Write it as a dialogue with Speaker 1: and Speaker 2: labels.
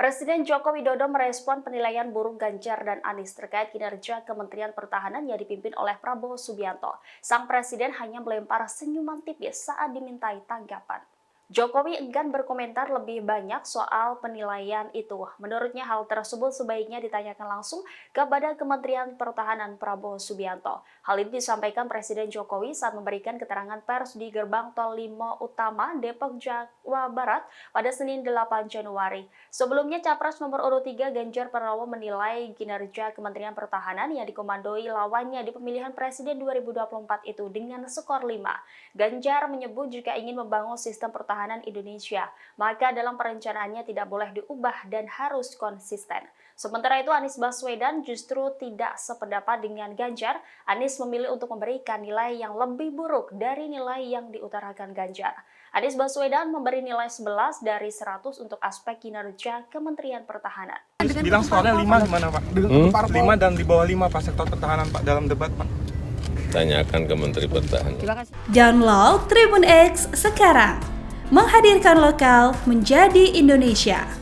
Speaker 1: Presiden Joko Widodo merespon penilaian buruk Ganjar dan Anies terkait kinerja Kementerian Pertahanan yang dipimpin oleh Prabowo Subianto. Sang presiden hanya melempar senyuman tipis saat dimintai tanggapan. Jokowi enggan berkomentar lebih banyak soal penilaian itu. Menurutnya hal tersebut sebaiknya ditanyakan langsung kepada Kementerian Pertahanan Prabowo Subianto. Hal ini disampaikan Presiden Jokowi saat memberikan keterangan pers di Gerbang Tol Limo Utama, Depok, Jawa Barat pada Senin 8 Januari. Sebelumnya Capres nomor urut 3 Ganjar Pranowo menilai kinerja Kementerian Pertahanan yang dikomandoi lawannya di pemilihan Presiden 2024 itu dengan skor 5. Ganjar menyebut jika ingin membangun sistem pertahanan Indonesia, maka dalam perencanaannya tidak boleh diubah dan harus konsisten. Sementara itu Anies Baswedan justru tidak sependapat dengan Ganjar. Anies memilih untuk memberikan nilai yang lebih buruk dari nilai yang diutarakan Ganjar. Anies Baswedan memberi nilai 11 dari 100 untuk aspek kinerja Kementerian Pertahanan.
Speaker 2: Bilang skornya 5 gimana Pak? 5 dan di bawah 5 Pak sektor pertahanan Pak dalam debat Pak.
Speaker 3: Tanyakan ke Menteri Pertahanan.
Speaker 4: Download Tribun X sekarang, menghadirkan lokal menjadi Indonesia.